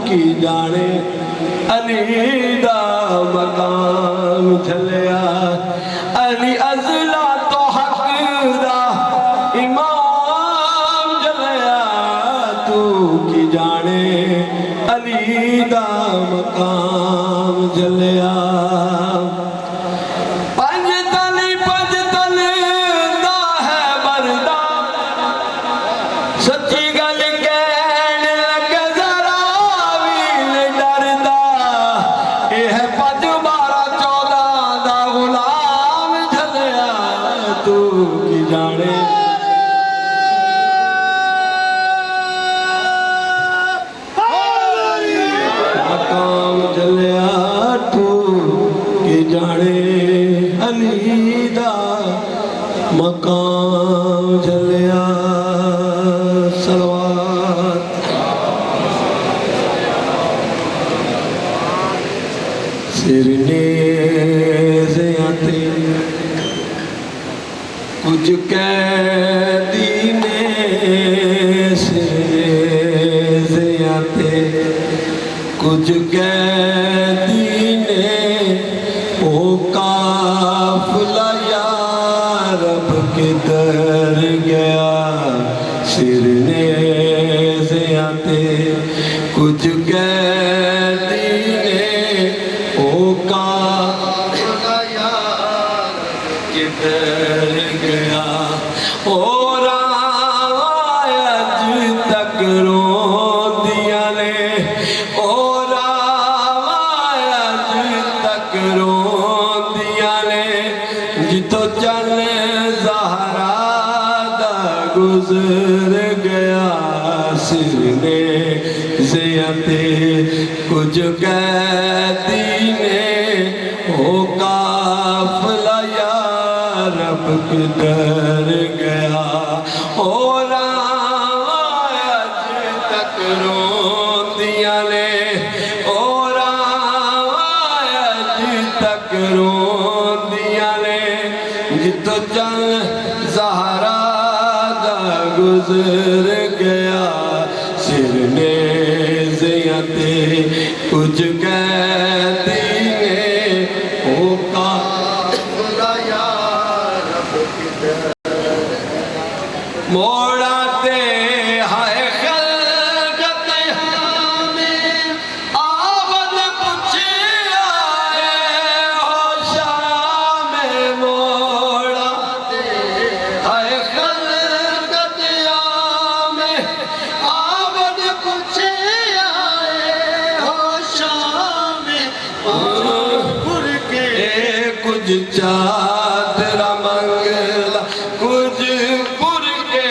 کی جانے علی دا مقام جھلیا علی ازلا تو حق دا امام جھلیا تو کی جانے علی دا مقام جھلیا مقام جھلیا صلوات سرنے زیادے کچھ قیدی نے سرنے زیادے کچھ قیدی نے او قافلہ کدھر گیا سرنے زیادے کچھ قیدی نے او قافلہ یار کدھر گیا اور آج تک رو دیا نے اور آج تک رو دیا نے جتو چلے گزر گیا سرنے زیادے کچھ قیدی نے او قافلہ یا رب کدھر گیا اور آج تک رو دیا نے اور آج تک رو دیا نے جتو چل زہرا گزر گیا سرنے زیادے کچھ قیدی نے او قافلہ یا رب کدھر موڑاتے ہائے خلقت ہمیں آبد پوچھے آئے ہو شام موڑاتے ہائے کچھ چادر منگلا کچھ پر کے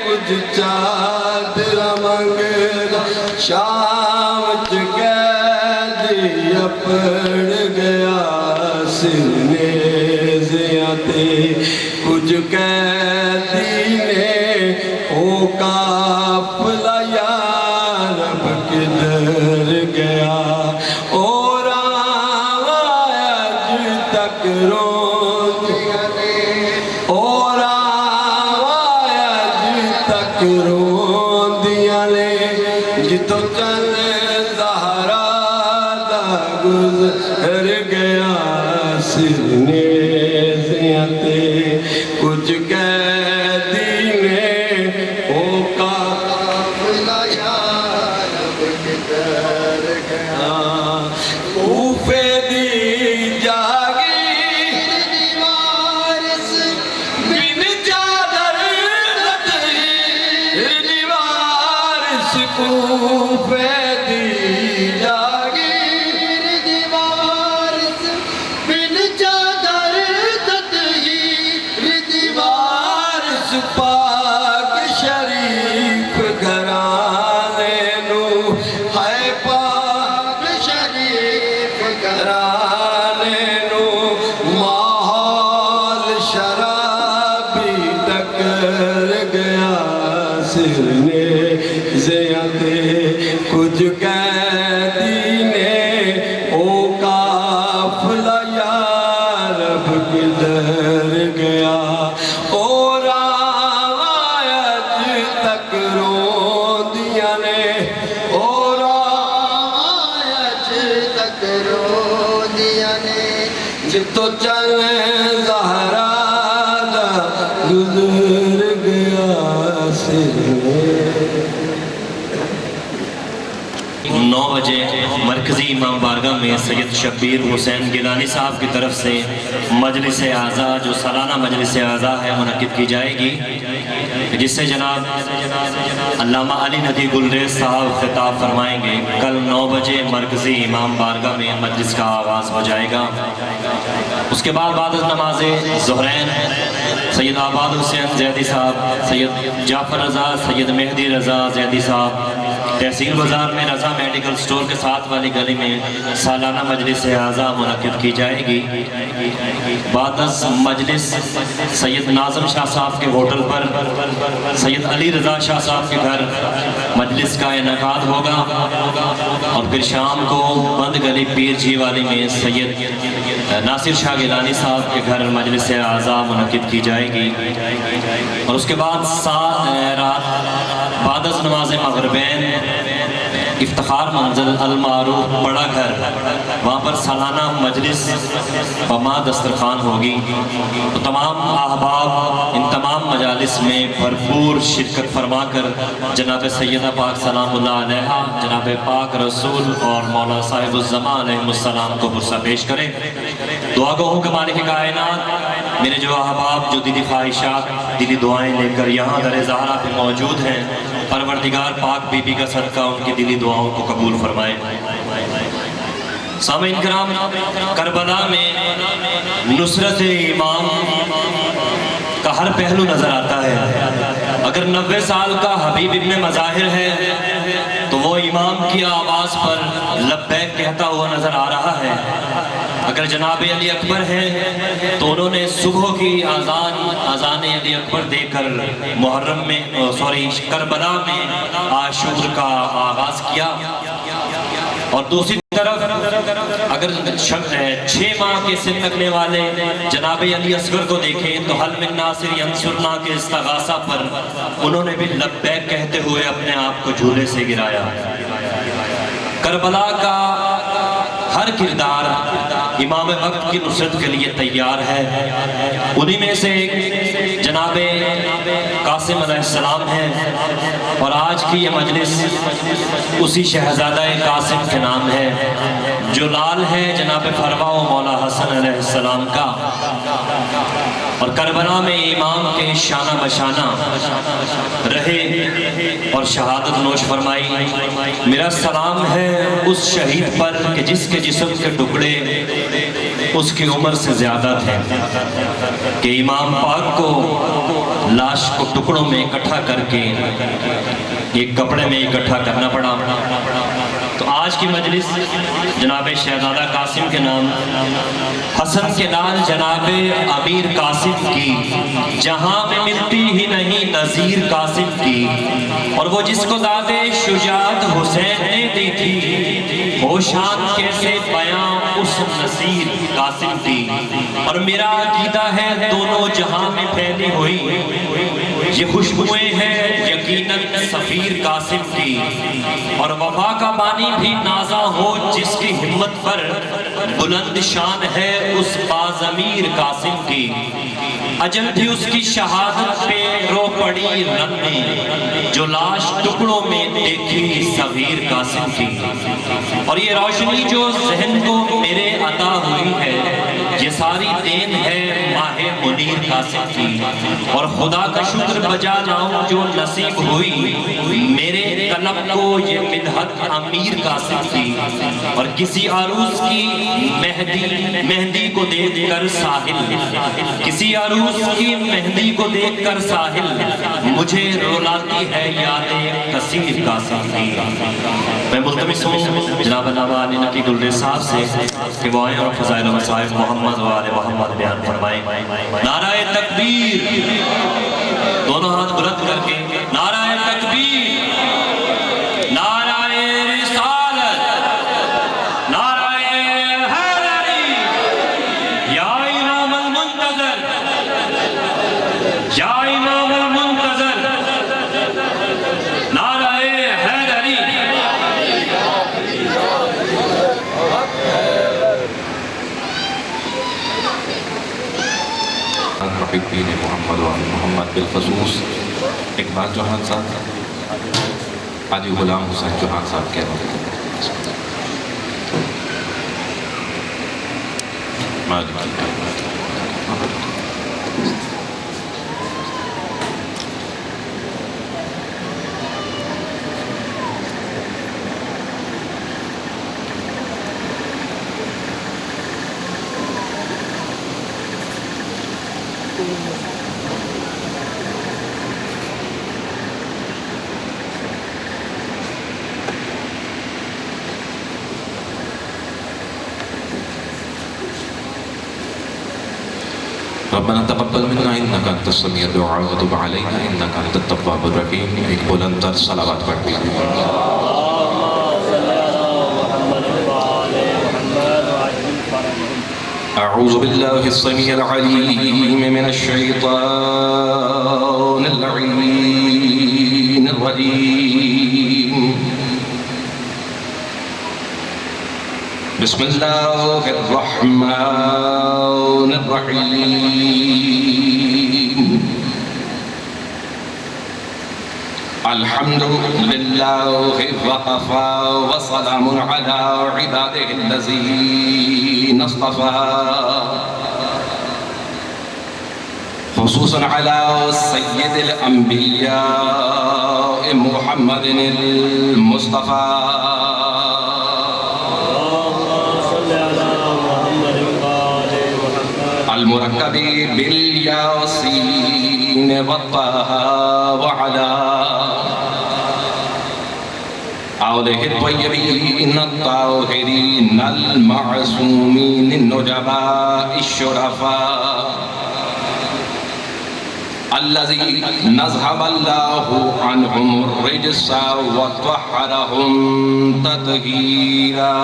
کچھ چادر منگلا شام قیدی پڑ گیا سرنے زیادے کچھ قیدی نے او قافلہ یا رب کدھر گیا اور آج تک رو دیا نے اور آج تک رو دیا نے جتو چل زہرا دا گزر گیا سرنے زیادے کچھ قیدی نے او قافلہ یا رب کدھر گیا کوفے دی جاگی دیوارس بن چادر لٹی دیوارس کوفے دی جاگی دیوارس بن چادر لٹی دیوارس پاک شریف گھرانے نو ہے پاک شریف گھرانے نو ماحول شرابی ٹکر گیا سرنے زیادے کچھ قیدی نے او قافلہ یا رب کدھر گیا اور آج تک رو دیا نے اور 9 بجے مرکزی امام بارگاہ میں سید شبیر حسین گیلانی صاحب کی طرف سے مجلس اعزا جو سالانہ مجلس اعزا ہے منعقد کی جائے گی، جس سے جناب علامہ علی ندی گلریز صاحب خطاب فرمائیں گے۔ کل 9 بجے مرکزی امام بارگاہ میں مجلس کا آغاز ہو جائے گا۔ اس کے بعد نماز ظہرین سید آباد حسین زیدی صاحب، سید جعفر رضا، سید مہدی رضا زیدی صاحب، تحصیل بازار میں رضا میڈیکل سٹور کے ساتھ والی گلی میں سالانہ مجلس اعزا منعقد کی جائے گی۔ بعد از مجلس سید ناظم شاہ صاحب کے ہوٹل پر سید علی رضا شاہ صاحب کے گھر مجلس کا انعقاد ہوگا، اور پھر شام کو بند گلی پیر جھی والی میں سید ناصر شاہ گیلانی صاحب کے گھر مجلس اعزا منعقد کی جائے گی۔ اور اس کے بعد رات بعد از نماز مغربین افتخار منزل المعروف بڑا گھر، وہاں پر سالانہ مجلس وما دسترخوان ہوگی۔ تو تمام احباب ان تمام مجالس میں بھرپور شرکت فرما کر جناب سیدہ پاک سلام اللہ علیہا، جناب پاک رسول اور مولا صاحب الزمان علیہ السلام کو برسہ پیش کریں۔ دعا گو ہوں کہ مالک کائنات میرے جو احباب جو دلی خواہشات دلی دعائیں لے کر یہاں در زہرا پہ موجود ہیں، پروردگار پاک بی بی کا صدقہ ان کی دلی دعاؤں کو قبول فرمائے۔ سامعین کرام، کربلا میں نصرت امام کا ہر پہلو نظر آتا ہے۔ اگر 90 سال کا حبیب ابن مظاہر ہے تو وہ امام کی آواز پر لبیک کہتا ہوا نظر آ رہا ہے۔ اگر جناب علی اکبر ہیں تو انہوں نے صبح کی اذان علی اکبر دے کر محرم میں کربلا میں عاشور کا آغاز کیا۔ اور دوسری طرف اگر 6 ماہ کے سن رکھنے والے جناب علی اصغر کو دیکھیں تو حل من ناصر ینصرنا کے استغاثہ پر انہوں نے بھی لبیک کہتے ہوئے اپنے آپ کو جھولے سے گرایا۔ کربلا کا ہر کردار امام وقت کی نصرت کے لیے تیار ہے۔ انہی میں سے ایک جناب قاسم علیہ السلام ہے، اور آج کی یہ مجلس اسی شہزادہ قاسم کے نام ہے، جو لال ہے جناب فروا و مولا حسن علیہ السلام کا۔ اور کربلا میں امام کے شانہ بشانہ رہے اور شہادت نوش فرمائی۔ میرا سلام ہے اس شہید پر کہ جس کے جسم کے ٹکڑے اس کی عمر سے زیادہ تھے، کہ امام پاک کو لاش کو ٹکڑوں میں اکٹھا کر کے ایک کپڑے میں اکٹھا کرنا پڑا۔ تو آج کی مجلس جناب شہزادہ قاسم کے نام، حسن کے لال جناب امیر قاسم کی، جہاں میں ملتی ہی نہیں نظیر قاسم کی، اور وہ جس کو داد شجاعت حسین نے دی تھی، وہ شان کیسے بیاں اس نصیر قاسم کی۔ اور میرا عقیدہ ہے دونوں جہاں میں پھیلی ہوئی یہ خوشبوئیں ہیں یقیناً سفیر قاسم کی، اور وفا کا بانی بھی نازا ہو جس کی ہمت پر بلند شان ہے اس بازمیر قاسم کی۔ اجل بھی اس کی شہادت پہ رو پڑی رن میں، جو لاش ٹکڑوں میں دیکھی صغیر قاسم کی۔ اور یہ روشنی جو ذہن کو میرے عطا ہوئی ہے، یہ ساری دین ہے ماہ منیر قاسم کی۔ اور خدا کا شکر بجا لاؤں جو نصیب ہوئی میرے قلب کو یہ مدحت امیر قاسم کی۔ اور کسی عروس کی مہندی کو دیکھ کر ساحل، کسی عروس کی مہندی کو دیکھ کر ساحل مجھے رولاتی ہے یادیں کثیر قاسم کی۔ میں ملتمس ہوں جناب علامہ علی ندی گلریز صاحب سے کہ وہ آئیں اور فضائل و مصائب محمد و آل محمد بیان فرمائیں۔ نعرہ تکبیر، دونوں ہاتھ بلند کر کے نعرہ تکبیر، نعرہ رسالت، نعرہ حیدری، یا امام المنتظر، یا امام المنتظر، نعرہ حیدری۔ حبیب دین محمد و محمد بالخصوص اقبال چوہان صاحب، حاجی غلام حسین چوہان صاحب کہہ رہے ہیں۔ ربنا تقبل منا انك انت السميع الدعاء وتب علينا انك انت التواب الرحیم. ایک بلند تر صلوات پڑھتے ہیں. اعوذ باللہ السمیع العلیم من الشیطان اللعین الرجیم. بسم اللہ الرحمن الرحیم. الحمد للہ وقفا وسلام علی عبادہ الذین اصطفى خصوصا علی سید الانبیاء محمد المصطفى المركب بالياسين والطه وعلى آله الطيبين الطاهرين المعصومين النجباء الشرفاء الذي نذهب الله عنهم الرجس وطهرهم تطهيرا.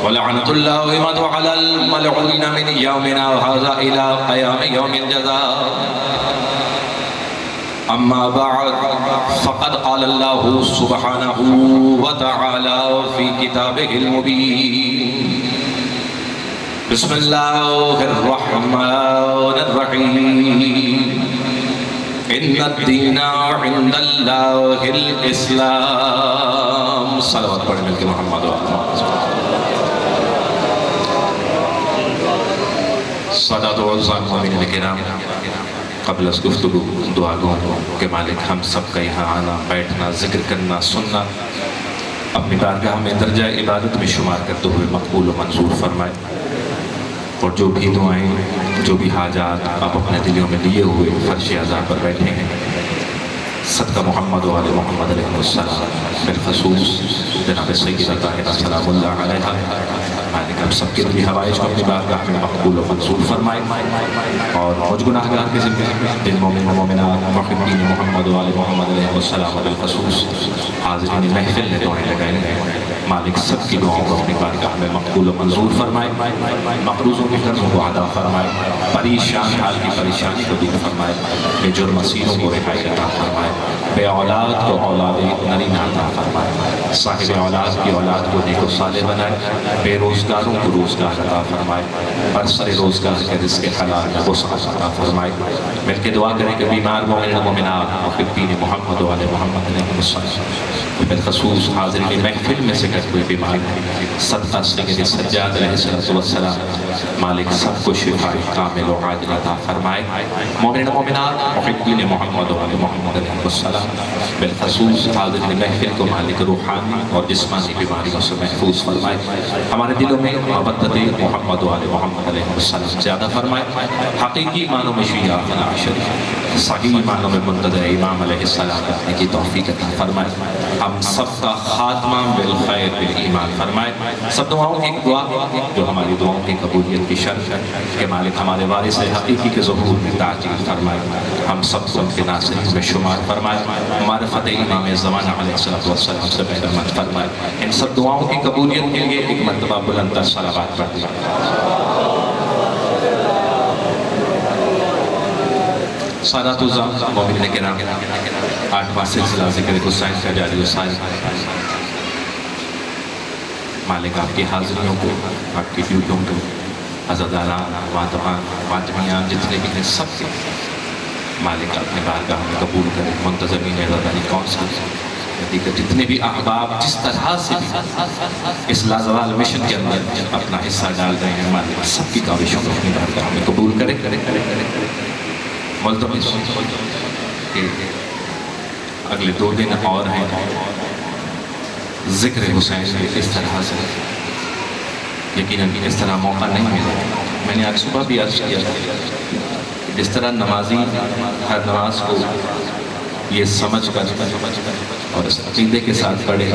ولعنة الله على الملعونين من يومنا هذا إلى قيام يوم الجزاء. أما بعد فقد قال الله سبحانه وتعالى في كتابه المبين. بسم الله الرحمن الرحيم. إن الدين عند الله الإسلام. صلوات پڑھیں مل کے محمد و سادات و عزام مومنین کرام، قبل از گفتگو دعا گو کہ مالک ہم سب کا یہاں آنا، بیٹھنا، ذکر کرنا، سننا اپنی بارگاہ میں درجہ عبادت میں شمار کرتے ہوئے مقبول و منظور فرمائے. اور جو بھی دعائیں، جو بھی حاجات آپ اپنے دلوں میں لیے ہوئے فرش عزا پر بیٹھے ہیں، صدقہ محمد و آل محمد علیہ السلام، بالخصوص جناب سیدہ طاہرہ سلام اللہ علیہ، مالک ہم سب کے دلی حوائج کو اپنی بارگاہ میں مقبول و منظور فرمائے. اور مجھ گناہگار کے ذمہ جن مومن و مومنات محبین محمد و آل محمد علیہ السلام بالخصوص حاضرین محفل نے دعائیں لگائیں ہیں، مالک سب کی دعاؤں کو اپنی بارگاہ میں مقبول و منظور فرمائے. مقروضوں کے قرضوں کو ادا فرمائے، پریشان حال کی پریشانی کو دور فرمائے، بے جرم اسیروں کو رہائی عطا فرمائے، بے اولاد کو اولاد نرینہ عطا فرمائے، صاحب اولاد کی اولاد کو نیک و صالح بنائے، بے روزگاروں کو روزگار عطا فرمائے، برسر روزگار کے رزق حلال میں وسعت عطا فرمائے. مل کے دعا کریں کہ بیمار مومن و مومنات محبین محمد و آل محمد علیہ السلام، بالخصوص حاضرین محفل میں سے کوئی بیمار صدقہ سید سجاد علیہ السلام، مالک سب کو شفاء کامل و عاجل عطا فرمائے. مومن و مومنات محبین محمد و آل محمد علیہ السلام، بالخصوص حاضرین محفل کو مالک روحانی اور جسمانی بیماریوں سے محفوظ فرمائے. ہمارے دلوں میں محبت محمد و آل محمد علیہ السلام زیادہ فرمائے. حقیقی معنوں میں شیعہ اثنا عشری، صحیح معنوں میں منتظر امام علیہ السلام رکھنے کی توفیق عطا فرمائے. ہم سب کا خاتمہ بالخیر بالایمان فرمائے. سب دعاؤں کی ایک دعا جو ہماری دعاؤں کی قبولیت کی شرط ہے کہ مالک ہمارے وارث حقیقی کے ظہور میں تعجیل فرمائے، ہم سب کو ان کے ناصرین میں شمار فرمائے، معرفت امام زمانہ علیہ السلام سے بہرمت فرمائے. ان سب دعاؤں کی قبولیت کے لیے ایک مرتبہ بلند تر صلوات پڑھ دیا. سادات الزام مومنین کرام، 8واں سلسلہ ذکر حسین کا جاری و ساری. مالک آپ کی حاضریوں کو، آپ کی ڈیوٹیوں کو، عزاداران، واتمیان جتنے بھی ہیں سب کے مالک اپنے بارگاہ میں قبول کرے. منتظمین عزاداری کونسل دیگر جتنے بھی احباب جس طرح سے بھی اس لازوال مشن کے اندر اپنا حصہ ڈال رہے ہیں، مالک سب کی کاوشوں کو اپنی بارگاہ میں قبول کرے. ملتمس کہ اگلے 2 دن اور ہیں. ذکر حسین اس طرح سے یقیناً اس طرح موقع نہیں ملا. میں نے آج صبح بھی عرض کیا کہ جس طرح نمازی ہر نماز کو یہ سمجھ کر اور اس عقیدے کے ساتھ پڑھے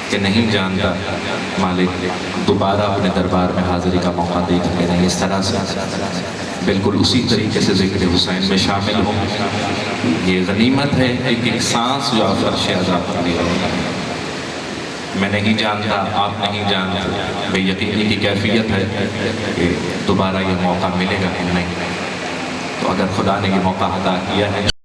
کہ نہیں جانتا مالک دوبارہ اپنے دربار میں حاضری کا موقع دے کے نہیں، اس طرح سے بالکل اسی طریقے سے ذکر حسین میں شامل ہوں. یہ غنیمت ہے، ایک سانس جو آپ فرش عذاب پر لے رہے ہیں. میں نہیں جانتا، آپ نہیں جانتے، بے یقینی کی کیفیت ہے کہ دوبارہ یہ موقع ملے گا کہ نہیں. تو اگر خدا نے یہ موقع عطا کیا ہے